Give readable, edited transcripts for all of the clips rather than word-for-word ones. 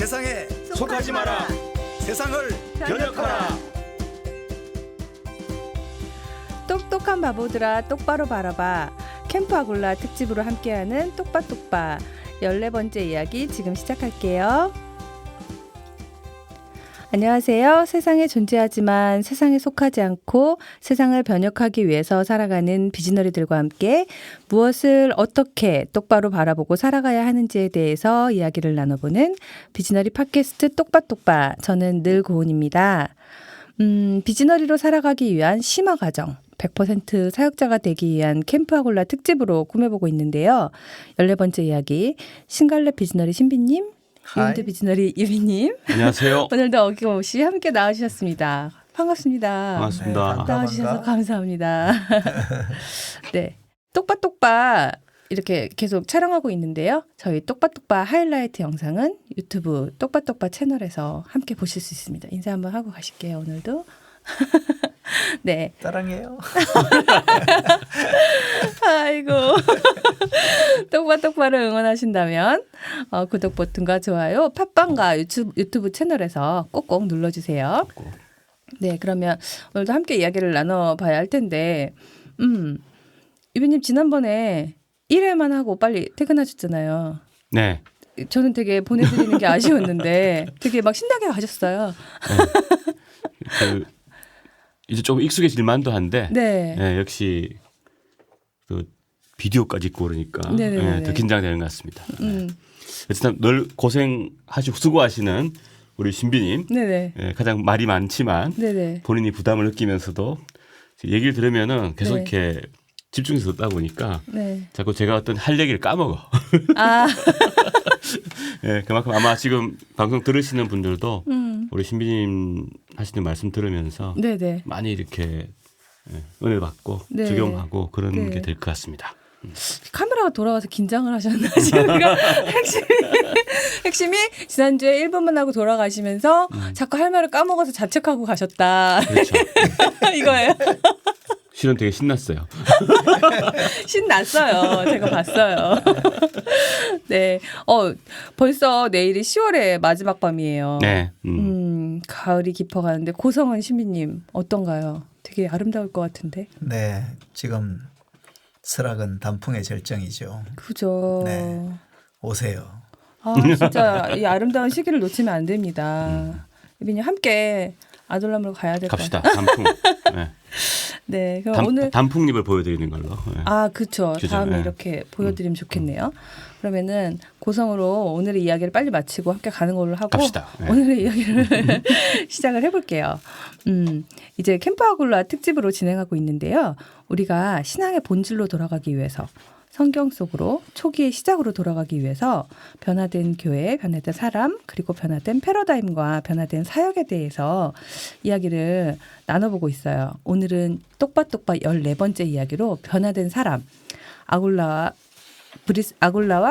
세상에 속하지 마라. 세상을 변혁하라. 똑똑한 바보들아 똑바로 바라봐. 캠프 아굴라 특집으로 함께하는 똑바똑바 14번째 이야기 지금 시작할게요. 안녕하세요. 세상에 존재하지만 세상에 속하지 않고 세상을 변혁하기 위해서 살아가는 비즈너리들과 함께 무엇을 어떻게 똑바로 바라보고 살아가야 하는지에 대해서 이야기를 나눠보는 비즈너리 팟캐스트 똑바똑바. 저는 늘 고은입니다. 비즈너리로 살아가기 위한 심화 과정. 100% 사역자가 되기 위한 캠프 아굴라 특집으로 꾸며보고 있는데요. 14번째 이야기 신갈래 비즈너리 신비님, 유인드 비즈너리 유비님. 안녕하세요. 오늘도 어김없이 함께 나와주셨습니다. 반갑습니다. 반갑습니다. 나와주셔서 감사합니다. 네, 똑바똑바 이렇게 계속 촬영하고 있는데요. 저희 똑바똑바 하이라이트 영상은 유튜브 똑바똑바 채널에서 함께 보실 수 있습니다. 인사 한번 하고 가실게요. 오늘도. 네. 사랑해요. 아이고. 똑바똑바를 응원하신다면 구독 버튼과 좋아요, 팟빵과 유튜브 채널에서 꼭꼭 눌러주세요. 네, 그러면 오늘도 함께 이야기를 나눠봐야 할 텐데 유비님 지난번에 1회만 하고 빨리 퇴근하셨잖아요. 네. 저는 되게 보내드리는 게 아쉬웠는데 되게 막 신나게 가셨어요. 네. 이제 좀 익숙해질 만도 한데 네. 네, 역시 그 비디오까지 있고 그러니까 네네네. 더 긴장되는 것 같습니다. 어쨌든 늘 고생하시고 수고하시는 우리 신비님 네네. 가장 말이 많지만 네네. 본인이 부담을 느끼면서도 얘기를 들으면은 계속 네. 이렇게 집중해서 듣다 보니까 네. 자꾸 제가 어떤 할 얘기를 까먹어. 아. 네, 그만큼 아마 지금 방송 들으시는 분들도 우리 신비님 하시는 말씀 들으면서 네네. 많이 이렇게 은혜 받고 네. 적용하고 그런 네. 게 될 것 같습니다. 카메라가 돌아가서 긴장을 하셨나 지금. 핵심이 지난주에 1분만 하고 돌아가시면서 자꾸 할 말을 까먹어서 자책하고 가셨다. 그렇죠. 이거예요. 실은 되게 신났어요. 신났어요. 제가 봤어요. 네. 벌써 내일이 10월의 마지막 밤이에요. 네. 가을이 깊어가는데 고성은 신비님 어떤가요? 되게 아름다울 것 같은데. 네, 지금 설악은 단풍의 절정이죠. 그죠. 네. 오세요. 아 진짜 이 아름다운 시기를 놓치면 안 됩니다. 유빈이 함께 아돌람으로 가야 될 것 같아요. 갑시다. 단풍. 네. 네, 그럼 오늘 단풍잎을 보여드리는 걸로. 네. 아 그렇죠. 그죠? 다음에 네. 이렇게 보여드리면 좋겠네요. 그러면은 고성으로 오늘의 이야기를 빨리 마치고 함께 가는 걸로 하고 갑시다. 네. 오늘의 이야기를 시작을 해볼게요. 이제 캠프 아굴라 특집으로 진행하고 있는데요. 우리가 신앙의 본질로 돌아가기 위해서 성경 속으로 초기의 시작으로 돌아가기 위해서 변화된 교회, 변화된 사람, 그리고 변화된 패러다임과 변화된 사역에 대해서 이야기를 나눠보고 있어요. 오늘은 똑바똑바 14번째 이야기로 변화된 사람, 아굴라와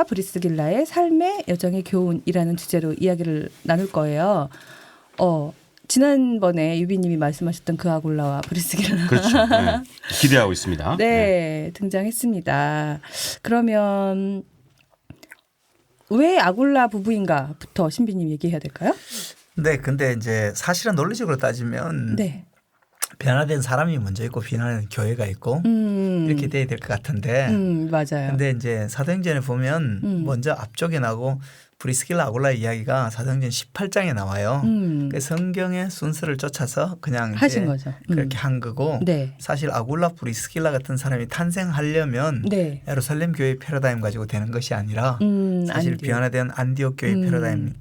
브리스길라의 삶의 여정의 교훈이라는 주제로 이야기를 나눌 거예요. 지난번에 유비님이 말씀하셨던 그 아굴라와 브리스길라. 그렇죠. 네. 기대하고 있습니다. 네, 등장했습니다. 그러면 왜 아굴라 부부인가부터 신비님 얘기해야 될까요? 네, 근데 이제 사실은 논리적으로 따지면 네. 변화된 사람이 먼저 있고 변화된 교회가 있고 이렇게 돼야 될 것 같은데. 맞아요. 근데 이제 사도행전에 보면 먼저 앞쪽에 나고 브리스길라 아굴라 이야기가 사도행전 18장에 나와요. 그 성경의 순서를 쫓아서 그냥 하신 이제 거죠. 그렇게 한 거고 네. 사실 아굴라 브리스길라 같은 사람이 탄생하려면 네. 예루살렘 교회 패러다임 가지고 되는 것이 아니라 사실 안디옥. 변화된 안디옥 교회 패러다임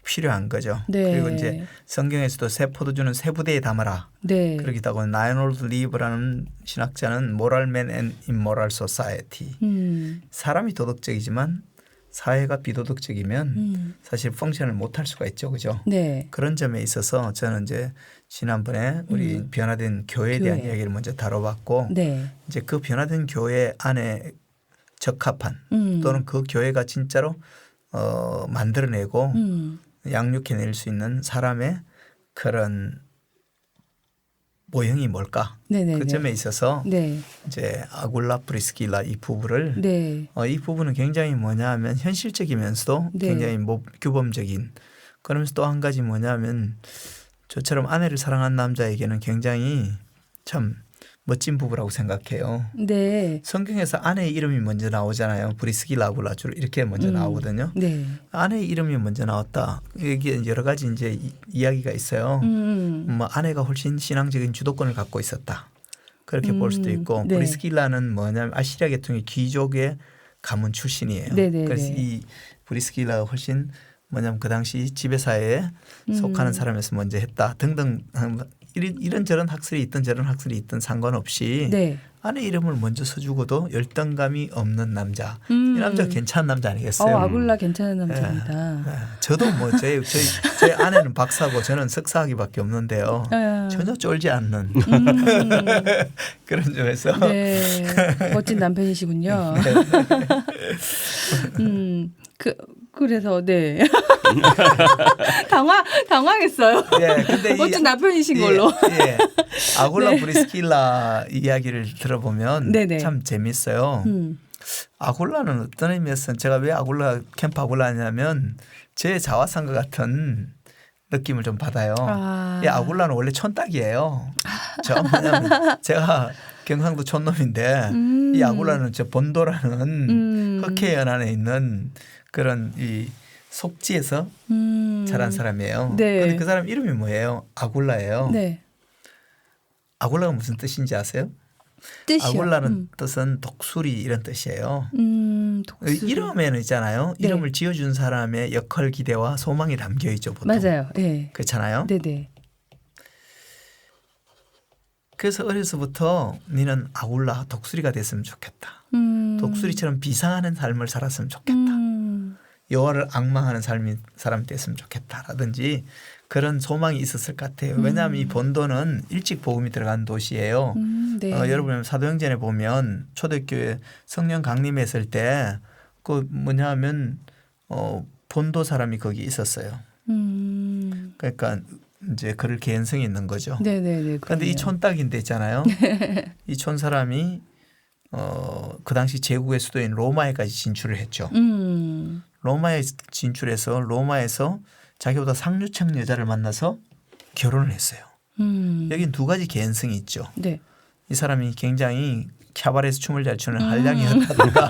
필요한 거죠. 네. 그리고 이제 성경에서도 새 포도주는 새 부대에 담아라. 네. 그러기도 하고 나이놀드 리브라는 신학자는 모럴 맨 앤 임모럴 소사이어티. 사람이 도덕적이지만 사회가 비도덕적이면 사실 펑션을 못할 수가 있죠, 그죠? 네. 그런 점에 있어서 저는 이제 지난번에 우리 변화된 교회에 대한 교회. 이야기를 먼저 다뤄봤고, 네. 이제 그 변화된 교회 안에 적합한 또는 그 교회가 진짜로 만들어내고 양육해낼 수 있는 사람의 그런 모형이 뭘까? 네네네. 그 점에 있어서 네. 이제 아굴라 브리스길라 이 부부를 네. 이 부분은 굉장히 뭐냐 하면 현실적이면서도 네. 굉장히 규범적인 그러면서 또 한 가지 뭐냐면 저처럼 아내를 사랑하는 남자에게는 굉장히 참 멋진 부부라고 생각해요. 네. 성경에서 아내의 이름이 먼저 나오잖아요. 브리스길라 아굴라 주로 이렇게 먼저 나오거든요. 네. 아내의 이름이 먼저 나왔다. 이게 여러 가지 이제 이야기가 있어요. 뭐 아내가 훨씬 신앙적인 주도권을 갖고 있었다. 그렇게 볼 수도 있고 네. 브리스길라는 뭐냐면 아시리아 계통의 귀족의 가문 출신이에요. 네네네. 그래서 이 브리스길라가 훨씬 뭐냐면 그 당시 지배사회에 속하는 사람에서 먼저 했다 등등 이런저런 학설이 있든 저런 학설이 있든 상관없이 네. 아내 이름을 먼저 써주고도 열등감이 없는 남자. 이 남자 괜찮은 남자 아니겠어요? 아굴라 괜찮은 남자입니다. 저도 뭐 저희 아내는 박사고 저는 석사학위밖에 없는데요. 전혀 쫄지 않는 그런 점에서 네. 멋진 남편이시군요. 그래서 네. 당황했어요. 예, 근데 멋진 남편이신 걸로. 예, 아굴라 브리스킬라 이야기를 들어보면 네네. 참 재밌어요. 아굴라는 어떤 의미에서는 제가 왜 아굴라 캠프 아굴라냐면 제 자화상과 같은 느낌을 좀 받아요. 이 아굴라는 원래 촌딱이에요. 뭐냐면 제가 경상도 촌놈인데 이 아굴라는 저 본도라는 흑해 연안에 있는 그런 이 속지에서 자란 사람이에요. 네. 그런데 그 사람 이름이 뭐예요? 아굴라예요. 네. 아굴라가 무슨 뜻인지 아세요? 뜻이요. 아굴라는 뜻은 독수리 이런 뜻이에요. 독수리. 이름에는 있잖아요. 네. 이름을 지어준 사람의 역할 기대와 소망이 담겨 있죠. 보통. 맞아요. 네. 그렇잖아요. 네네. 그래서 어려서부터 니는 아굴라 독수리가 됐으면 좋겠다. 독수리처럼 비상하는 삶을 살았으면 좋겠다. 여호와를 앙망하는 사람이 됐으면 좋겠다라든지 그런 소망이 있었을 것 같아요. 왜냐하면 이 본도는 일찍 복음이 들어간 도시예요. 네. 여러분 사도행전에 보면 초대교회 성령 강림했을 때 그 뭐냐하면 본도 사람이 거기 있었어요. 그러니까 이제 그럴 개연성이 있는 거죠. 네네네. 그런데 이 촌딱인데 있잖아요. 이 촌 사람이 그 당시 제국의 수도인 로마에까지 진출을 했죠. 로마에 진출해서 로마에서 자기보다 상류층 여자를 만나서 결혼을 했어요. 여긴 두 가지 개연성이 있죠. 네. 이 사람이 굉장히 캬바레에서 춤을 잘 추는 한량이었다든가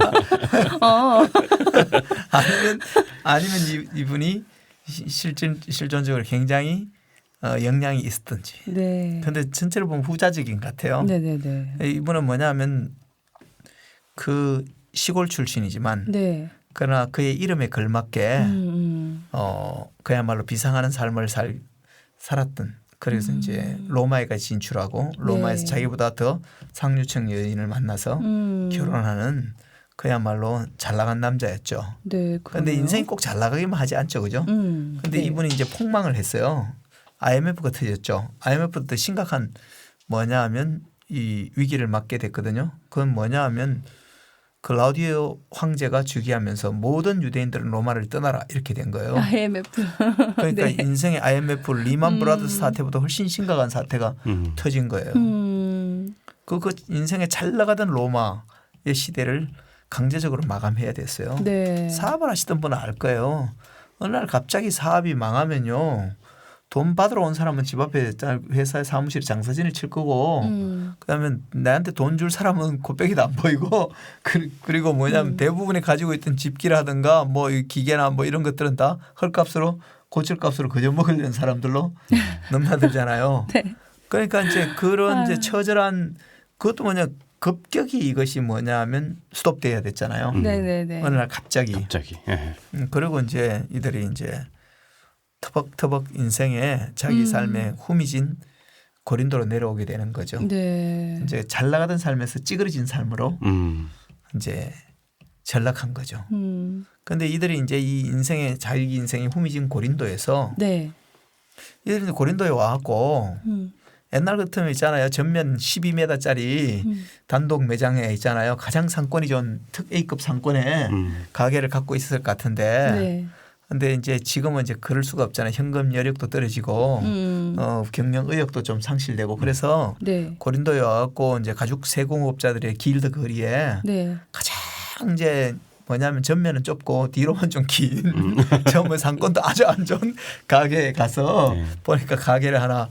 아니면 이분이 실존적으로 굉장히 역량이 있었든지. 네. 그런데 전체를 보면 후자적인 것 같아요. 네네네. 이분은 뭐냐면 그 시골 출신이지만 네. 그러나 그의 이름에 걸맞게 그야말로 비상하는 삶을 살았던 그래서 이제 로마에까지 진출하고 로마에서 네. 자기보다 더 상류층 여인을 만나서 결혼하는 그야말로 잘 나간 남자였죠. 네. 그런데 인생이 꼭 잘 나가기만 하지 않죠, 그죠? 그런데 네. 이분이 이제 폭망을 했어요. IMF가 터졌죠. IMF 때 심각한 뭐냐 하면 이 위기를 맞게 됐거든요. 그건 뭐냐 하면 클라우디오 황제가 즉위하면서 모든 유대인들은 로마를 떠나라 이렇게 된 거예요. IMF. 그러니까 네. 인생의 IMF 리만 브라더스 사태보다 훨씬 심각한 사태가 터진 거예요. 그 인생에 잘 나가던 로마의 시대를 강제적으로 마감해야 됐어요. 네. 사업을 하시던 분은 알 거예요. 어느 날 갑자기 사업이 망하면요. 돈 받으러 온 사람은 집 앞에 회사의 사무실에 장사진을 칠 거고 그다음에 나한테 돈 줄 사람은 코빼기도 안 보이고 그리고 뭐냐면 대부분이 가지고 있던 집기라든가 뭐 기계나 뭐 이런 것들은 다 헐값으로 고철값으로 그저 먹으려는 사람들로 넘나들잖아요. 네. 그러니까 이제 그런 이제 처절한 그것도 뭐냐 급격히 이것이 뭐냐면 스톱돼야 됐잖아요. 네네네. 어느 날 갑자기. 예. 그리고 이제 이들이 이제 터벅터벅 인생에 자기 삶에 후미진 고린도로 내려오게 되는 거죠. 네. 이제 잘 나가던 삶에서 찌그러진 삶으로 이제 전락한 거죠. 그런데 이들이 이제 이 인생의 자기 인생이 후미진 고린도에서 네. 이들이 고린도에 와갖고 옛날 같으면 있잖아요. 전면 12m짜리 단독 매장에 있잖아요. 가장 상권이 좋은 특 A급 상권에 가게를 갖고 있었을 것 같은데 네. 근데 이제 지금은 이제 그럴 수가 없잖아요. 현금 여력도 떨어지고 경영 의욕도 좀 상실되고 그래서 네. 고린도에 와갖고 이제 가죽 세공업자들의 길드 거리에 네. 가장 이제 뭐냐면 전면은 좁고 뒤로만 좀 긴 정말 상권도 아주 안 좋은 가게에 가서 네. 보니까 가게를 하나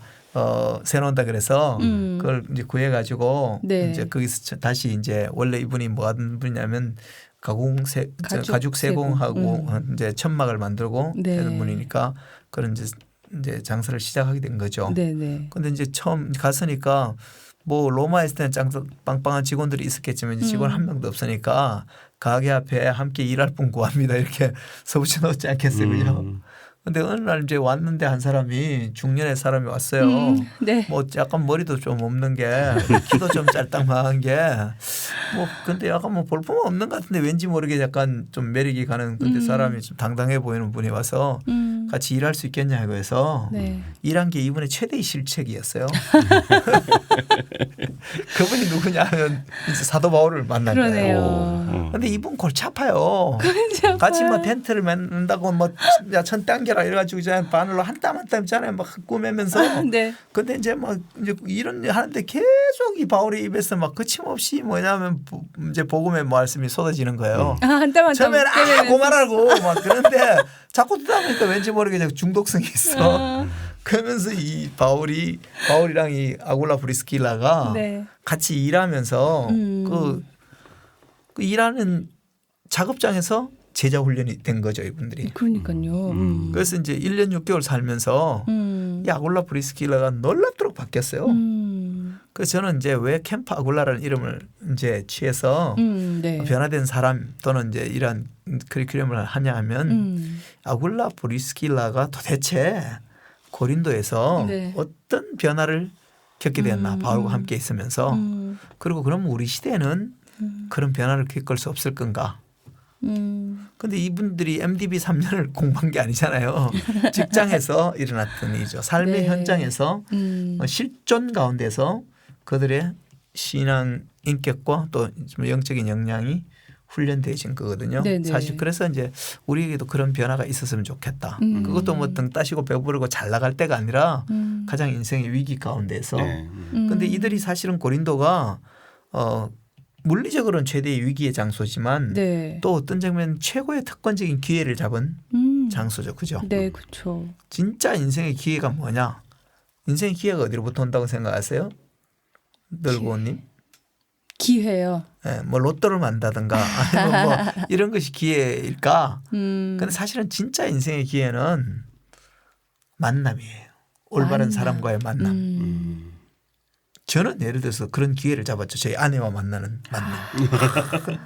세놓는다 그래서 그걸 이제 구해가지고 네. 이제 거기서 다시 이제 원래 이분이 뭐 하던 분이냐면 가죽 세공하고 이제 천막을 만들고 네. 하는 분이니까 그런 이제 장사를 시작하게 된 거죠. 네네. 근데 이제 처음 갔으니까 뭐 로마에 있을 때는 빵빵한 직원들이 있었겠지만 이제 직원 한 명도 없으니까 가게 앞에 함께 일할 분 구합니다. 이렇게 서붙여 놓지 않겠어요. 그죠? 근데 어느 날 이제 왔는데 한 사람이 중년의 사람이 왔어요. 네. 뭐 약간 머리도 좀 없는 게 키도 좀 짤딱만한 게 뭐 근데 약간 뭐 볼품 없는 것 같은데 왠지 모르게 약간 좀 매력이 가는 근데 사람이 좀 당당해 보이는 분이 와서 같이 일할 수 있겠냐고 해서 네. 일한 게 이분의 최대의 실책이었어요. 그분이 누구냐면 이제 사도 바울을 만난 그러네요. 거예요. 근데 이분 골치 아파요. 같이 뭐 텐트를 만든다고 뭐 천 당겨라 이래가지고 이제 바늘로 한 땀 한 땀 있잖아요. 막 꾸매면서. 네. 근데 이제 막 이제 이런 일 하는데 계속 이 바울의 입에서 막 거침없이 뭐냐면 이제 복음의 말씀이 쏟아지는 거예요. 한 땀 한 땀. 처음에는 그만하고 막 그런데 자꾸 듣다 보니까 왠지 모르게 중독성이 있어. 그러면서 이 바울이랑 이 아굴라 브리스킬라가 네. 같이 일하면서 그 일하는 작업장에서 제자 훈련이 된 거죠 이분들이. 그러니까요. 그래서 이제 1년 6개월 살면서 이 아굴라 브리스킬라가 놀랍도록 바뀌었어요. 그래서 저는 이제 왜 캠프 아굴라라는 이름을 이제 취해서 네. 변화된 사람 또는 이제 이런 커리큘럼을 하냐 하면 아굴라 브리스킬라가 도대체 고린도에서 네. 어떤 변화를 겪게 되었나 바울과 함께 있으면서 그리고 그러면 우리 시대에는 그런 변화를 겪을 수 없을 건가. 근데 이분들이 MDB 3년을 공부한 게 아니잖아요. 직장에서 일어났던 일이죠. 삶의 네. 현장에서 실존 가운데서 그들의 신앙 인격과 또 영적인 역량이 훈련되어진 거거든요. 네네. 사실 그래서 이제 우리에게도 그런 변화가 있었으면 좋겠다. 그것도 뭐 등 따시고 배부르고 잘 나갈 때가 아니라 가장 인생의 위기 가운데서. 네. 근데 이들이 사실은 고린도가 물리적으로는 최대의 위기의 장소지만 네. 또 어떤 장면 최고의 특권적인 기회를 잡은 장소죠. 그죠? 네, 그렇죠. 진짜 인생의 기회가 뭐냐? 인생의 기회가 어디로부터 온다고 생각하세요? 널고님? 기회요. 네, 뭐 로또를 만다든가 아니면 뭐 이런 것이 기회일까? 근데 사실은 진짜 인생의 기회는 만남이에요. 올바른 만남. 사람과의 만남. 저는 예를 들어서 그런 기회를 잡았죠. 저희 아내와 만나는 만남.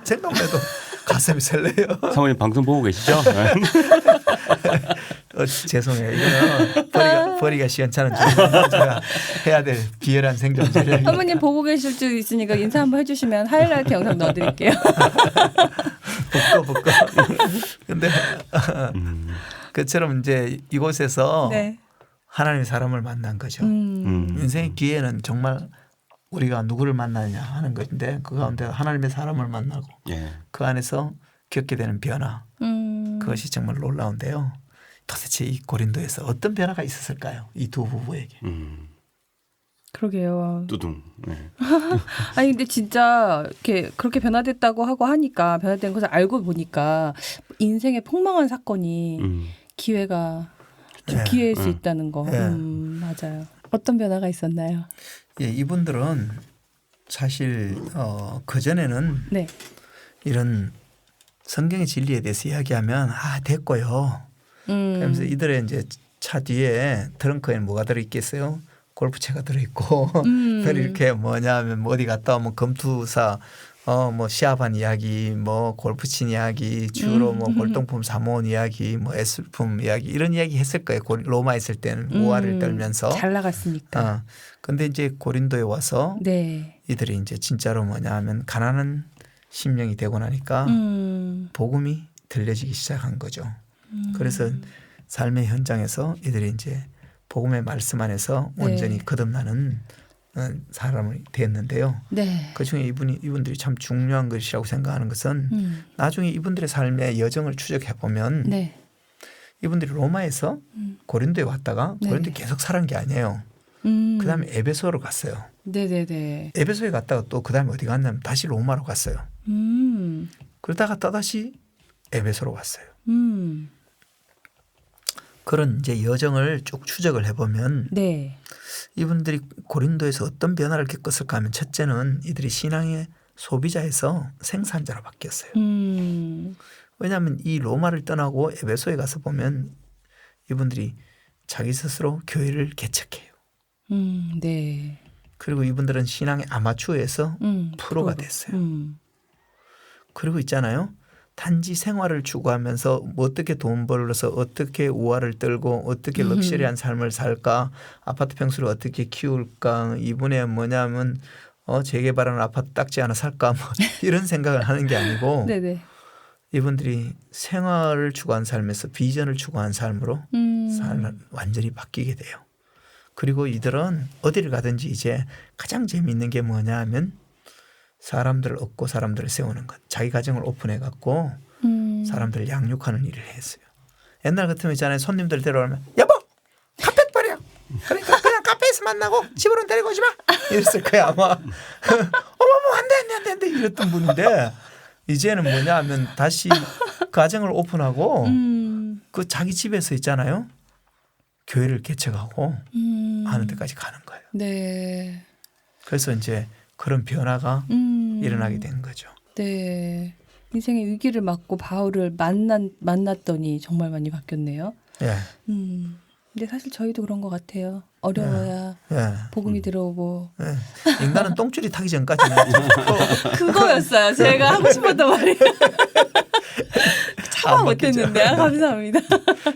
생각만 해도 가슴이 설레요. 사모님 방송 보고 계시죠? 죄송해요. 이거는 버리가 시원찮은 질문인데 제가 해야 될 비열한 생존 전략이. 사모님 보고 계실 수 있으니까 인사 한번 해주시면 하이라이트 영상 넣어드릴게요. 붙고. 근데 그처럼 이제 이곳에서 네. 하나님의 사람을 만난 거죠. 인생의 기회는 정말 우리가 누구를 만나느냐 하는 것인데 그 가운데 하나님의 사람을 만나고 예. 그 안에서 겪게 되는 변화 그것이 정말 놀라운데요. 도대체 이 고린도에서 어떤 변화가 있었을까요? 이 두 부부에게. 그러게요. 뚜둥. 네. 아니 근데 진짜 이렇게 그렇게 변화됐다고 하고 하니까 변화된 것을 알고 보니까 인생의 폭망한 사건이 기회가 좀 네. 기회일 수 있다는 거. 네. 맞아요. 어떤 변화가 있었나요? 예, 이분들은 사실 그 전에는 네. 이런 성경의 진리에 대해서 이야기하면 됐고요. 그러면서 이들의 이제 차 뒤에 트렁크에 뭐가 들어있겠어요? 골프채가 들어있고 늘 이렇게 뭐냐면 뭐 어디 갔다 오면 검투사 뭐 시합한 이야기, 뭐 골프 친 이야기, 주로 뭐 골동품 사모은 이야기, 뭐 예술품 이야기 이런 이야기 했을 거예요. 로마 있을 때는 우아를 떨면서. 잘 나갔으니까. 근데 이제 고린도에 와서 네. 이들이 이제 진짜로 뭐냐하면 가난한 심령이 되고 나니까 복음이 들려지기 시작한 거죠. 그래서 삶의 현장에서 이들이 이제 복음의 말씀 안에서 네. 온전히 거듭나는 사람이 됐는데요. 네. 그중에 이분들이 참 중요한 것이라고 생각하는 것은 나중에 이분들의 삶의 여정을 추적해 보면 네. 이분들이 로마에서 고린도에 왔다가 네. 고린도에 계속 살은 게 아니에요. 그다음에 에베소로 갔어요. 네네네. 에베소에 갔다가 또 그다음에 어디 갔냐면 다시 로마로 갔어요. 그러다가 또다시 에베소로 왔어요. 음. 그런 이제 여정을 쭉 추적을 해보면 네. 이분들이 고린도에서 어떤 변화를 겪었을까 하면 첫째는 이들이 신앙의 소비자에서 생산자로 바뀌었어요. 왜냐하면 이 로마를 떠나고 에베소에 가서 보면 이분들이 자기 스스로 교회를 개척해요. 네. 그리고 이분들은 신앙의 아마추어에서 프로가 됐어요. 그리고 있잖아요. 단지 생활을 추구하면서 뭐 어떻게 돈 벌어서 어떻게 우화를 떨고 어떻게 럭셔리한 삶을 살까, 아파트 평수를 어떻게 키울까, 이분의 뭐냐면 재개발하는 아파트 딱지 하나 살까 뭐 이런 생각을 하는 게 아니고 네네. 이분들이 생활을 추구한 삶에서 비전을 추구한 삶으로 완전히 바뀌게 돼요. 그리고 이들은 어디를 가든지 이제 가장 재미있는 게 뭐냐 하면 사람들을 얻고 사람들을 세우는 것. 자기 가정을 오픈해 갖고 사람들을 양육하는 일을 했어요. 옛날 같으면 있잖아요. 손님들 데려오면 여보 카펫 버려. 그러니까 그냥 카페에서 만나고 집으로 데리고 오지 마. 이랬을 거야 아마. 어머머 안 돼 이랬던 분인데 이제는 뭐냐 하면 다시 가정을 오픈하고 그 자기 집에서 있잖아요. 교회를 개척하고 하는 데까지 가는 거예요. 네. 그래서 이제 그런 변화가 일어나게 된 거죠. 네. 인생의 위기를 맞고 바울을 만났더니 정말 많이 바뀌었네요. 예. 근데 사실 저희도 그런 것 같아요. 어려워야 예. 복음이 들어오고. 예. 인간은 똥줄이 타기 전까지는 그거였어요. 제가 하고 싶었던 말이. 참아 못했는데 감사합니다.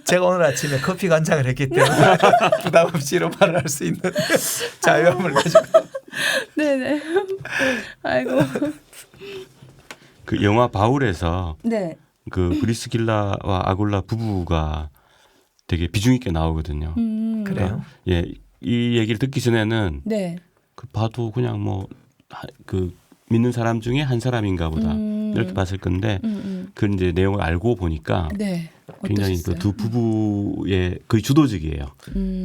제가 오늘 아침에 커피 간장을 했기 때문에 부담 없이 이런 말을 할 수 있는 자유함을 가지고. 네네. 아이고. 그 영화 바울에서 네. 그 브리스길라와 아굴라 부부가 되게 비중 있게 나오거든요. 그래요? 예, 이 얘기를 듣기 전에는 네. 그 봐도 그냥 뭐 그 믿는 사람 중에 한 사람인가 보다 이렇게 봤을 건데 그 이제 내용을 알고 보니까 네. 굉장히 그 두 부부의 거의 주도적이에요.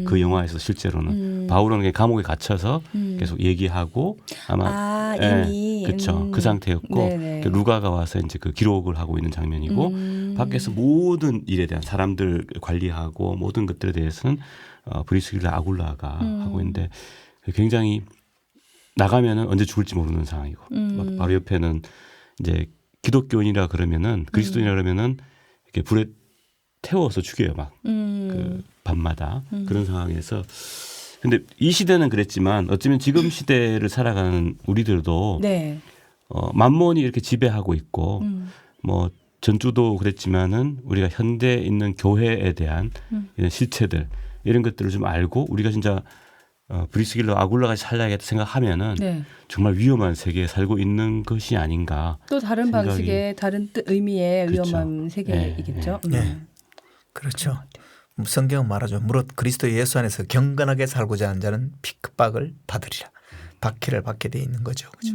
그 영화에서 실제로는 바울은 그냥 감옥에 갇혀서 계속 얘기하고 아마 이미 그렇죠. 그 상태였고 그 루가가 와서 이제 그 기록을 하고 있는 장면이고 밖에서 모든 일에 대한 사람들 관리하고 모든 것들에 대해서는 브리스길라 아굴라가 하고 있는데 굉장히 나가면은 언제 죽을지 모르는 상황이고 막 바로 옆에는 이제 기독교인이라 그러면은 그리스도인이라 그러면은 이렇게 불에 태워서 죽여요 막 그 밤마다 그런 상황에서 근데 이 시대는 그랬지만 어쩌면 지금 시대를 살아가는 우리들도 네. 만몬이 이렇게 지배하고 있고 뭐 전주도 그랬지만은 우리가 현대에 있는 교회에 대한 이런 실체들 이런 것들을 좀 알고 우리가 진짜 브리스길라 아굴라같이 살아야겠다 생각하면은 네. 정말 위험한 세계에 살고 있는 것이 아닌가. 또 다른 생각이. 방식의 다른 의미의 그렇죠. 위험한 세계이겠죠. 네. 그렇죠. 성경은 말하죠. 무릇 그리스도 예수 안에서 경건하게 살고자 하는 자는 핍박을 받으리라. 박해를 받게 돼 있는 거죠. 그죠?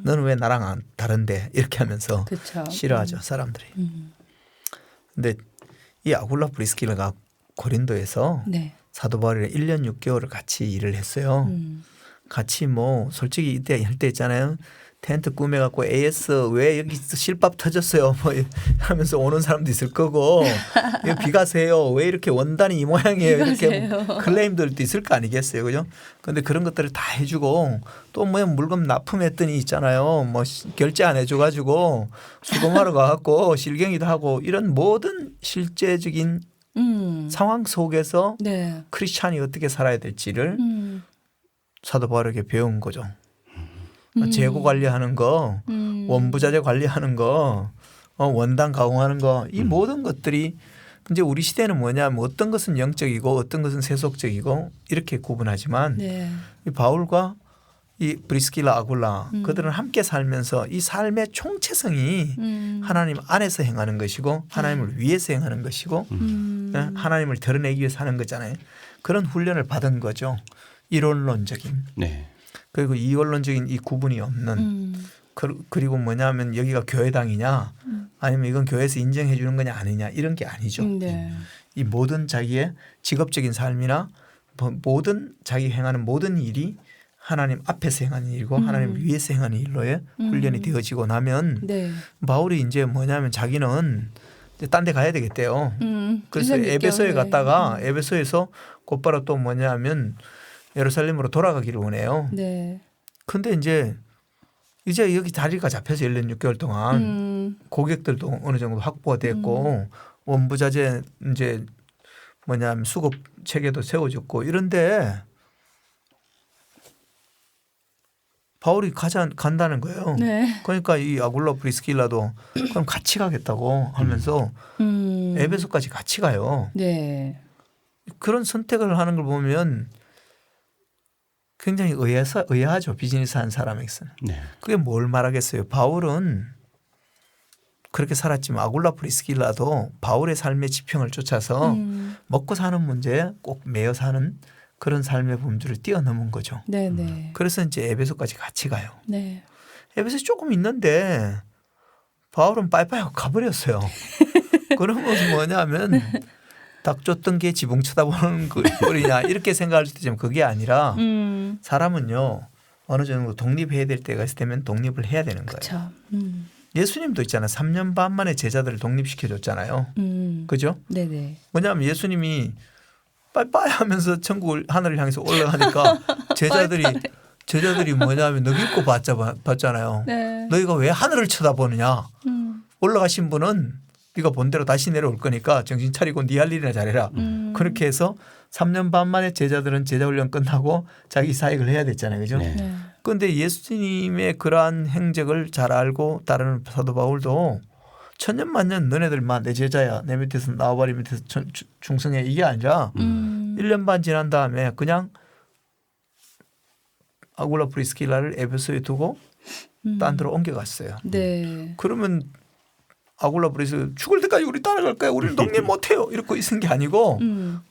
너는 왜 나랑 다른데 이렇게 하면서 그쵸. 싫어하죠 사람들이. 근데 이 아굴라 브리스길라가 고린도에서 네. 사도 바울이랑 1년 6개월을 같이 일을 했어요. 같이 뭐 솔직히 이때 할 때 있잖아요. 텐트 꾸며갖고 AS 왜 여기 실밥 터졌어요 뭐 하면서 오는 사람도 있을 거고 비가 새요 왜 이렇게 원단이 이 모양이에요 이렇게 클레임들도 있을 거 아니겠어요. 그죠? 그런데 그런 것들을 다 해주고 또 뭐 물건 납품했더니 있잖아요. 뭐 결제 안 해줘가지고 수금하러 가갖고 실갱이도 하고 이런 모든 실제적인 상황 속에서 네. 크리스찬이 어떻게 살아야 될지를 사도 바울에게 배운 거죠. 재고 관리하는 거, 원부자재 관리하는 거, 원단 가공하는 거, 이 모든 것들이 이제 우리 시대는 뭐냐면 어떤 것은 영적이고 어떤 것은 세속적이고 이렇게 구분하지만 네. 이 바울과 이 브리스길라 아굴라 그들은 함께 살면서 이 삶의 총체성이 하나님 안에서 행하는 것이고 하나님을 위해서 행하는 것이고 하나님을 드러내기 위해서 하는 거잖아요. 그런 훈련을 받은 거죠. 이론론적인. 네. 그리고 이원론적인 이 구분이 없는 그리고 뭐냐면 여기가 교회당이냐 아니면 이건 교회에서 인정해 주는 거냐 아니냐 이런 게 아니죠. 네. 이 모든 자기의 직업적인 삶이나 모든 자기 행하는 모든 일이 하나님 앞에서 행하는 일이고 하나님 위에서 행하는 일로의 훈련이 되어지고 나면 네. 바울이 이제 뭐냐면 자기는 딴 데 가야 되겠대요. 그래서 일년 에베소에 육개월. 갔다가 에베소에서 곧바로 또 뭐냐면 예루살렘으로 돌아가기를 원해요. 네. 근데 이제 여기 자리가 잡혀서 1년 6개월 동안 고객들도 어느 정도 확보가 됐고 원부자재 이제 뭐냐면 수급 체계도 세워졌고 이런데 바울이 간다는 거예요. 네. 그러니까 이 아굴라 브리스길라도 그럼 같이 가겠다고 하면서 에베소까지 같이 가요. 네. 그런 선택을 하는 걸 보면 굉장히 의아하죠. 비즈니스 하는 사람에게서는. 네. 그게 뭘 말하겠어요. 바울은 그렇게 살았지만 아굴라 브리스길라도 바울의 삶의 지평을 쫓아서 먹고 사는 문제에 꼭 매여 사는 그런 삶의 범주를 뛰어넘은 거죠. 네네. 그래서 이제 에베소까지 같이 가요. 네. 에베소 조금 있는데 바울은 빠이빠이 하고 가버렸어요. 그러면 뭐냐면 닭 쫓던 게 지붕 쳐다보는 꼴이냐 이렇게 생각할 수도 있지만 그게 아니라 사람은요 어느 정도 독립해야 될 때가 있을 때면 독립을 해야 되는 거예요. 그렇죠. 예수님도 있잖아요. 3년 반 만에 제자들을 독립시켜줬잖아요. 그죠? 네네. 뭐냐면 예수님이 빠이빠이 하면서 천국을 하늘을 향해서 올라가니까 제자들이 뭐냐면 너 믿고 봤잖아요. 네. 너희가 왜 하늘을 쳐다보느냐. 올라가신 분은 네가 본 대로 다시 내려올 거니까 정신 차리고 네 할 일이나 잘해라. 그렇게 해서 3년 반 만에 제자들은 제자훈련 끝나고 자기 사역을 해야 됐잖아요. 그죠? 네. 네. 그런데 예수님의 그러한 행적을 잘 알고 따르는 사도 바울도 천년만년 너네들만 내 제자야. 내 밑에서 나와바리 밑에서 충성해. 이게 아니라 1년 반 지난 다음에 그냥 아굴라 브리스길라를 에베소에 두고 딴 데로 옮겨갔어요. 네. 그러면 아굴라 브리스 죽을 때까지 우리 따라갈 거야. 우리는 독립 못해요. 이렇게 있은 게 아니고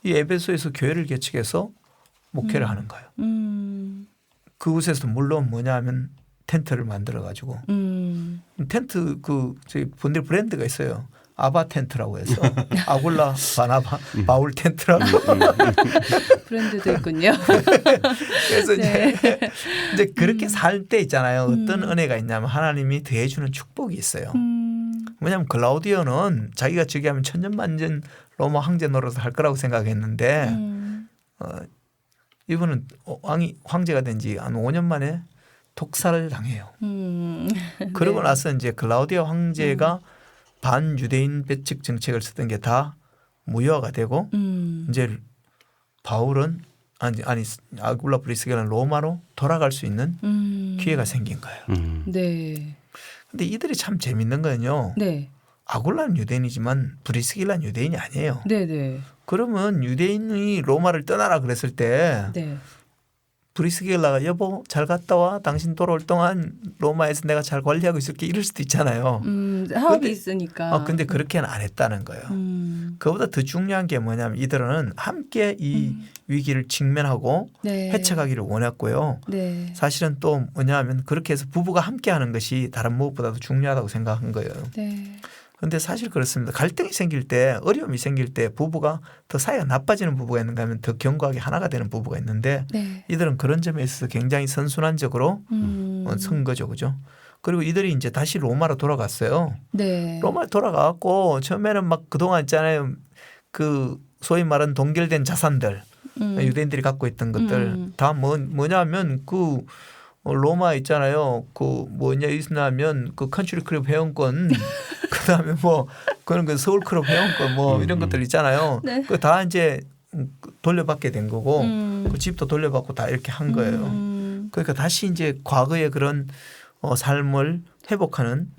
이 에베소에서 교회를 개척해서 목회를 하는 거예요. 그곳에서 물론 뭐냐 하면 텐트를 만들어 가지고 텐트 저희 본들 브랜드가 있어요. 아바 텐트라고 해서 아굴라 바나바 바울 텐트라고 브랜드도 있군요. 그래서 네. 이제 그렇게 살 때 있잖아요. 어떤 은혜가 있냐면 하나님이 더해주는 축복이 있어요. 왜냐하면 클라우디오는 자기가 즉위하면 천년만년 로마 황제 노릇을 할 거라고 생각했는데 이분은 황제가 된 지 한 5년 만에 독살을 당해요. 그러고 네. 나서 이제 클라우디오 황제가 반유대인 배척 정책을 쓰던 게 다 무효화가 되고 이제 바울은 아니 아굴라 브리스길라는 로마로 돌아갈 수 있는 기회가 생긴 거예요. 네. 근데 이들이 참 재밌는 거는요. 네. 아굴라는 유대인이지만 브리스길라는 유대인이 아니에요. 네네. 그러면 유대인이 로마를 떠나라 그랬을 때 네. 브리스길라가 여보 잘 갔다 와. 당신 돌아올 동안 로마에서 내가 잘 관리하고 있을게 이럴 수도 있잖아요. 사업이 있으니까. 근데 그렇게는 안 했다는 거예요. 그보다 더 중요한 게 뭐냐면 이들은 함께 이 위기를 직면하고 네. 헤쳐가기를 원했고요. 네. 사실은 또 뭐냐면 그렇게 해서 부부가 함께 하는 것이 다른 무엇보다도 중요하다고 생각한 거예요. 네. 그런데 사실 그렇습니다. 갈등이 생길 때 어려움이 생길 때 부부가 더 사이가 나빠지는 부부가 있는가 하면 더 견고하게 하나가 되는 부부가 있는데 네. 이들은 그런 점에 있어서 굉장히 선순환적으로 선 거죠. 그죠? 그리고 이들이 이제 다시 로마로 돌아갔어요. 네. 로마에 돌아가고 처음에는 막 그동안 있잖아요. 그 소위 말하는 동결된 자산들 유대인들이 갖고 있던 것들 다 뭐냐면 그 로마 있잖아요. 그 뭐냐 있냐면 그 컨트리 클럽 회원권 그다음에 뭐 그런 그 서울 클럽 회원권 뭐 이런 것들 있잖아요. 네. 그 다 이제 돌려받게 된 거고 그 집도 돌려받고 다 이렇게 한 거예요. 그러니까 다시 이제 과거의 그런 삶을 회복하는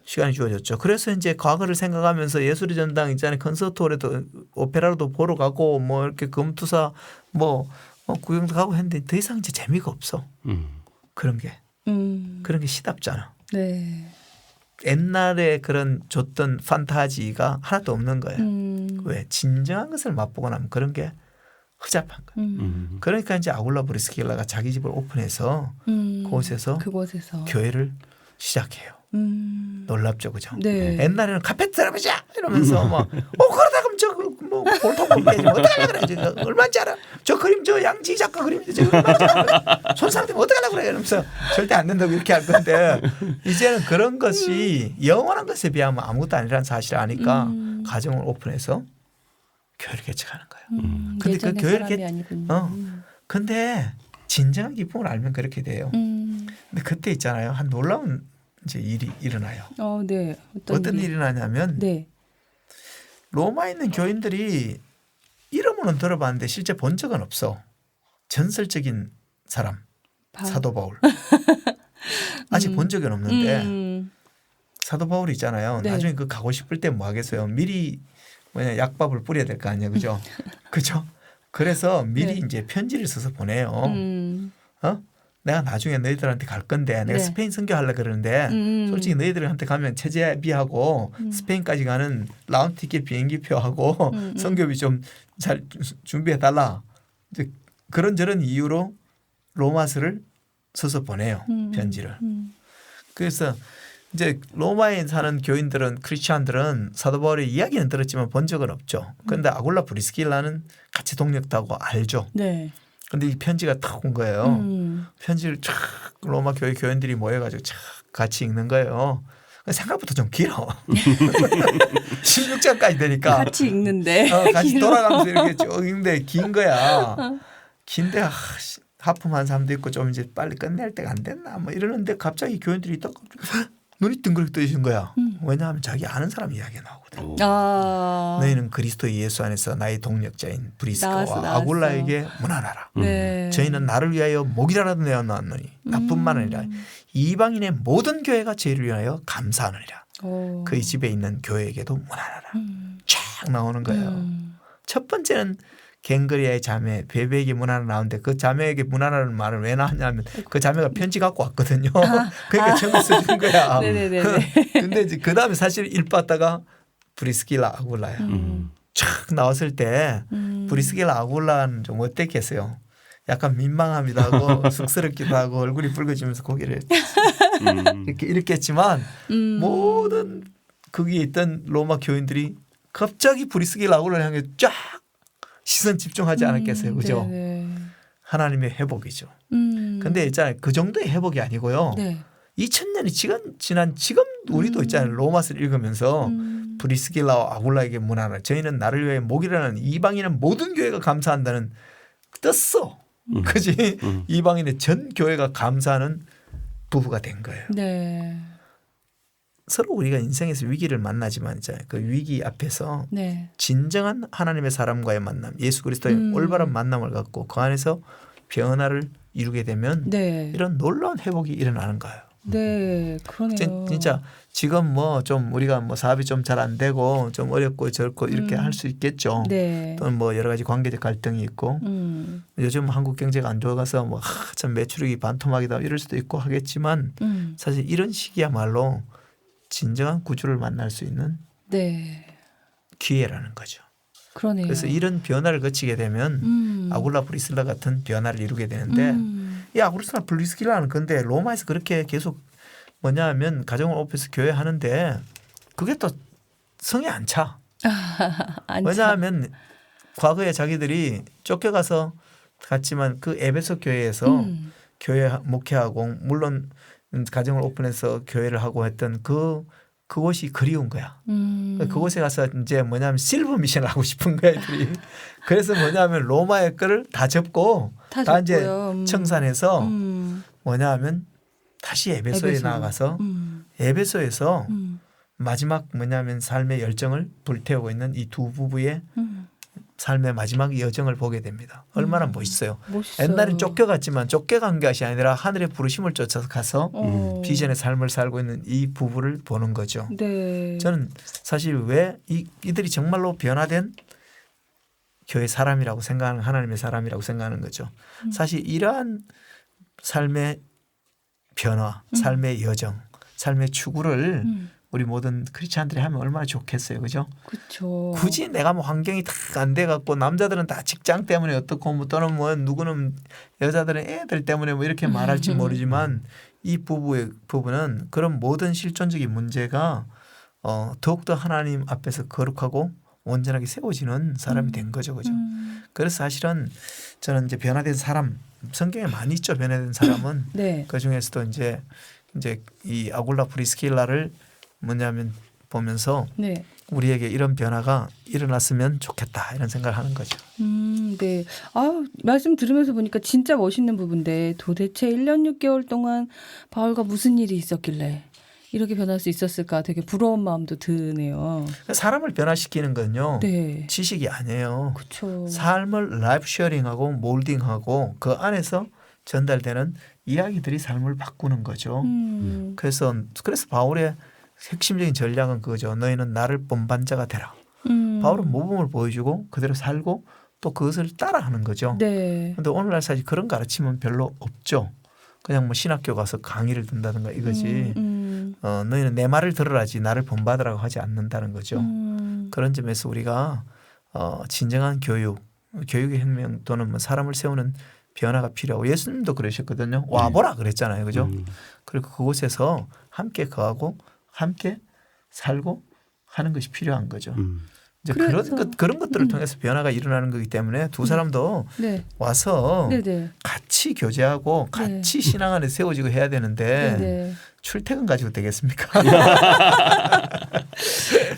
시간이 주어졌죠. 그래서 이제 과거를 생각하면서 예술의 전당 있잖아요. 콘서트홀에도 오페라로도 보러 가고 뭐 이렇게 금투사 뭐 구경도 가고 했는데 더 이상 이제 재미가 없어. 그런 게 시답잖아. 네. 옛날에 그런 줬던 판타지가 하나도 없는 거예요. 왜? 진정한 것을 맛보고 나면 그런 게 허잡한 거예요. 그러니까 이제 아굴라 브리스길라가 자기 집을 오픈해서 그곳에서 그곳에서 교회를 시작해요. 놀랍죠, 그죠? 네. 옛날에는 카페트 들어보자 이러면서 막 그러다 그럼 저뭐 볼통 깨지 어떡하려고 그래? 저 얼마인지 알아? 저 그림 저 양지 작가 그림인데 저 얼마인지 알아? 손 상태면 어떡하려고 그래? 이러면서 절대 안 된다고 이렇게 할 건데 이제는 그런 것이 영원한 것에 비하면 아무것도 아니라는 사실을 아니까 가정을 오픈해서 교회를 개척하는 거예요. 근데 그 교회를 근데 진정한 기쁨을 알면 그렇게 돼요. 근데 그때 있잖아요. 한 놀라운 이제 일이 일어나요. 네. 어떤 일이 일어나냐면 네. 로마에 있는 교인들이 이름으로는 들어봤는데 실제 본 적은 없어. 전설적인 사람 사도 바울. 아직 본 적은 없는데 사도 바울이 있잖아요. 네. 나중에 그 가고 싶을 때 뭐 하겠어요. 미리 뭐냐 약밥을 뿌려야 될 거 아니에요. 그죠? 그죠? 그래서 미리 네. 이제 편지를 써서 보내요. 내가 나중에 너희들한테 갈 건데 내가 네. 스페인 선교하려고 그러는데 솔직히 너희들한테 가면 체제비하고 스페인까지 가는 라운드 티켓 비행기표하고 선교비 좀 잘 준비해 달라. 이제 그런저런 이유로 로마서를 써서 보내요. 편지를. 그래서 이제 로마에 사는 교인들은 크리스찬들은 사도 바울의 이야기는 들었지만 본 적은 없죠. 그런데 아굴라 브리스길라는 같이 동력다고 알죠. 네. 근데 이 편지가 딱 온 거예요. 편지를 쫙 로마 교회 교인들이 모여가지고 쫙 같이 읽는 거예요. 생각보다 좀 길어. 16장까지 되니까. 같이 읽는데. 같이 돌아가면서 이렇게 쭉 읽는데 긴 거야. 긴데 하품한 사람도 있고 좀 이제 빨리 끝낼 때가 안 됐나 뭐 이러는데 갑자기 교인들이 딱 눈이 뜬그렇게 뜨신 거야. 왜냐하면 자기 아는 사람 이야기가 나오거든. 너희는 그리스도 예수 안에서 나의 동력자인 브리스가와 나왔어. 아굴라에게 문안하라. 네. 저희는 나를 위하여 목이라도 내어 놓았노니 나뿐만 아니라 이방인의 모든 교회가 저희를 위하여 감사하느니라. 그의 집에 있는 교회에게도 문안하라. 쫙 나오는 거예요. 첫 번째는 갱그리아의 자매 베베에게 문안을 나오는데 그 자매에게 문안하는 말을 왜 나왔냐면 그 자매가 편지 갖고 왔거든요. 그러니까 처음에 써준 거야. 근데 이제 그 다음에 사실 일봤다가 브리스길라 아굴라야. 쫙 나왔을 때 브리스길라 아굴라는 좀 어땠겠어요? 약간 민망하기도 하고 쑥스럽기도 하고 얼굴이 붉어지면서 고개를 이렇게 했지만 모든 거기에 있던 로마 교인들이 갑자기 브리스길라 아굴라를 향해 쫙 시선 집중하지 않았겠어요. 그죠? 하나님의 회복이죠. 근데 있잖아요. 그 정도의 회복이 아니고요. 2000년이 지난 지금 우리도 있잖아요. 로마서를 읽으면서 브리스길라와 아굴라에게 문안하라. 저희는 나를 위해 목이라는 이방인은 모든 교회가 감사한다는 떴어. 그지? 이방인의 전 교회가 감사하는 부부가 된 거예요. 서로 우리가 인생에서 위기를 만나지만 있잖아요. 그 위기 앞에서 진정한 하나님의 사람과의 만남, 예수 그리스도의 올바른 만남을 갖고 그 안에서 변화를 이루게 되면 이런 놀라운 회복이 일어나는 거예요. 그러네요. 진짜 지금 뭐 좀 우리가 뭐 사업이 좀 잘 안 되고 좀 어렵고 저렇고 이렇게 할 수 있겠죠. 또는 뭐 여러 가지 관계적 갈등이 있고 요즘 한국 경제가 안 좋아가서 뭐 참 매출액이 반토막이다 이럴 수도 있고 하겠지만 사실 이런 시기야말로 진정한 구주를 만날 수 있는 기회라는 거죠. 그러네요. 그래서 이런 변화를 거치게 되면 아굴라 브리스길라 같은 변화를 이루게 되는데 이 아굴라 브리스길라는 근데 로마에서 그렇게 계속 뭐냐면 가정을 오픈해서 교회 하는데 그게 또 성에 안 차. 왜냐하면 과거에 자기들이 쫓겨가서 갔지만 그 에베소 교회에서 교회 목회하고 물론 가정을 오픈해서 교회를 하고 했던 그곳이 그리운 거야. 그곳에 가서 이제 뭐냐면 실버 미션을 하고 싶은 거야. 애들이. 그래서 뭐냐면 로마의 거를 다 접고 다 이제 청산해서 뭐냐면 다시 에베소에 나아가서 에베소에서 마지막 뭐냐면 삶의 열정을 불태우고 있는 이 두 부부의 삶의 마지막 여정을 보게 됩니다. 얼마나 멋있어요. 옛날엔 쫓겨갔지만 쫓겨간 것이 아니라 하늘의 부르심을 쫓아서 가서 비전의 삶을 살고 있는 이 부부를 보는 거죠. 저는 사실 왜 이들이 정말로 변화된 교회 사람이라고 생각하는 하나님의 사람이라고 생각하는 거죠. 사실 이러한 삶의 변화, 삶의 여정, 삶의 추구를 우리 모든 크리스찬들이 하면 얼마나 좋겠어요. 그죠? 그렇죠. 굳이 내가 뭐 환경이 다 안 돼 갖고 남자들은 다 직장 때문에 어떻고 뭐 또는 뭐 누구는 여자들은 애들 때문에 뭐 이렇게 말할지 모르지만 이 부부는 그런 모든 실존적인 문제가 더욱더 하나님 앞에서 거룩하고 온전하게 세워지는 사람이 된 거죠, 그죠? 그래서 사실은 저는 이제 변화된 사람, 성경에 많이 있죠. 변화된 사람은 네. 그 중에서도 이제 이 아굴라 프리스킬라를 뭐냐면 보면서 네. 우리에게 이런 변화가 일어났으면 좋겠다 이런 생각을 하는 거죠. 네. 말씀 들으면서 보니까 진짜 멋있는 부분인데 도대체 1년 6개월 동안 바울과 무슨 일이 있었길래 이렇게 변할 수 있었을까 되게 부러운 마음도 드네요. 사람을 변화시키는 건요. 네. 지식이 아니에요. 그렇죠. 삶을 라이프 쉐어링하고 몰딩하고 그 안에서 전달되는 이야기들이 삶을 바꾸는 거죠. 그래서 바울의 핵심적인 전략은 그거죠. 너희는 나를 본반 자가 되라. 바울은 모범을 보여주고 그대로 살고 또 그것을 따라하는 거죠. 네. 그런데 오늘날 사실 그런 가르침은 별로 없죠. 그냥 뭐 신학교 가서 강의를 듣는다든가 이거지. 너희는 내 말을 들으라지 나를 본받으라고 하지 않는다는 거죠. 그런 점에서 우리가 진정한 교육의 혁명 또는 뭐 사람을 세우는 변화가 필요하고 예수님도 그러셨거든요. 와보라 그랬잖아요. 그죠? 그리고 그곳에서 함께 거하고 함께 살고 하는 것이 필요한 거죠. 이제 그런 것들을 통해서 변화가 일어나는 거기 때문에 두 사람도 네. 와서 네네. 같이 교제하고 같이 신앙 안에 세워지고 해야 되는데 네네. 출퇴근 가지고 되겠습니까?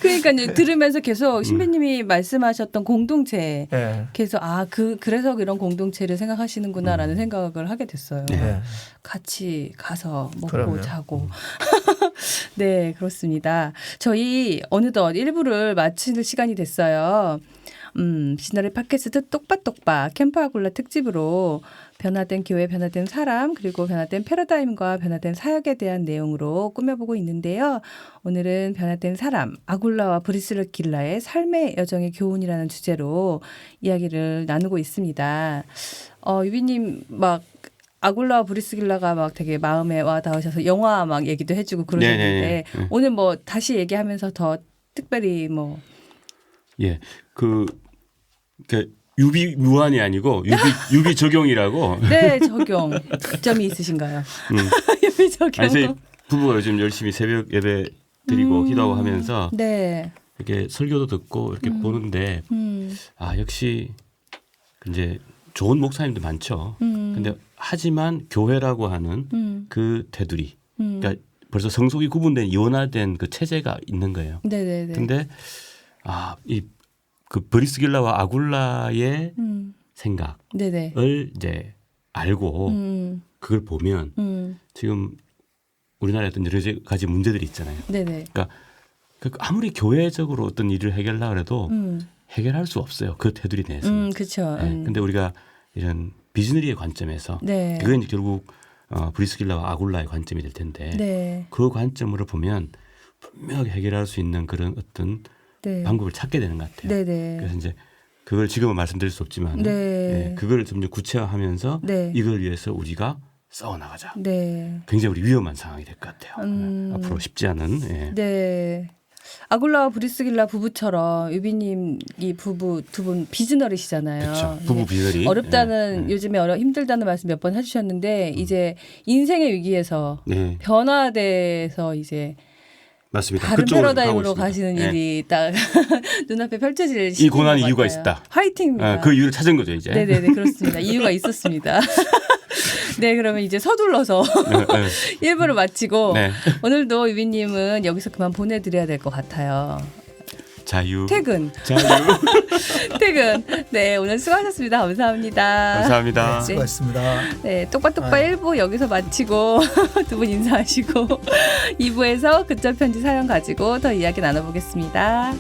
그러니까요. 들으면서 계속 신부님이 말씀하셨던 공동체 네. 계속 그래서 이런 공동체를 생각하시는구나라는 생각을 하게 됐어요. 네. 같이 가서 먹고 그럼요. 자고. 네, 그렇습니다. 저희 어느덧 1부를 마칠 시간이 됐어요. 시너리 팟캐스트 똑바똑바 캠프아굴라 특집으로 변화된 교회, 변화된 사람, 그리고 변화된 패러다임과 변화된 사역에 대한 내용으로 꾸며보고 있는데요. 오늘은 변화된 사람, 아굴라와 브리스길라의 삶의 여정의 교훈이라는 주제로 이야기를 나누고 있습니다. 유비님 아굴라와 브리스길라가 막 되게 마음에 와 닿으셔서 영화 막 얘기도 해주고 그러셨는데 오늘 뭐 다시 얘기하면서 더 특별히 뭐 유비무환이 아니고 유비 적용이라고. 네, 적용 점이 있으신가요? 유비 적용. 저희 부부가 요즘 열심히 새벽 예배 드리고 기도하고 하면서 네. 이렇게 설교도 듣고 이렇게 보는데 역시 이제 좋은 목사님도 많죠. 근데 하지만 교회라고 하는 그 테두리, 그러니까 벌써 성속이 구분된 이원화된 그 체제가 있는 거예요. 네네네. 근데 그 브리스길라와 아굴라의 생각을 네네. 이제 알고 그걸 보면 지금 우리나라에 어떤 여러 가지 문제들이 있잖아요. 네네. 그러니까 아무리 교회적으로 어떤 일을 해결하려고 해도 해결할 수 없어요. 그 테두리 내에서. 그렇죠. 근데 우리가 이런 비즈너리의 관점에서 네. 그게 이제 결국 브리스길라와 아굴라의 관점이 될 텐데 네. 그 관점으로 보면 분명하게 해결할 수 있는 그런 어떤 네. 방법을 찾게 되는 것 같아요. 네네. 그래서 이제 그걸 지금은 말씀드릴 수 없지만 네. 그걸 점점 구체화하면서 네. 이걸 위해서 우리가 싸워나가자. 네. 굉장히 우리 위험한 상황이 될 것 같아요. 앞으로 쉽지 않은. 네. 아굴라와 브리스길라 부부처럼 유비님 이 부부 두 분 비즈너리시잖아요. 그렇죠. 부부 비즈너리. 어렵다는 요즘에 힘들다는 말씀 몇 번 해주셨는데 이제 인생의 위기에서 변화돼서 이제 맞습니다. 다른 그쪽으로 패러다임으로 가고 가시는 있습니다. 일이 딱 눈앞에 펼쳐질 이 고난의 이유가 같아요. 있다. 화이팅입니다. 그 이유를 찾은 거죠 이제. 네네네 그렇습니다. 이유가 있었습니다. 네 그러면 이제 서둘러서 1부를 마치고 오늘도 유비님은 여기서 그만 보내드려야 될 것 같아요. 자유. 퇴근. 자유. 퇴근. 네 오늘 수고하셨습니다. 감사합니다. 감사합니다. 네, 수고하셨습니다. 네 똑바똑바 1부 여기서 마치고 두 분 인사하시고 2부에서 근처 편지 사연 가지고 더 이야기 나눠보겠습니다.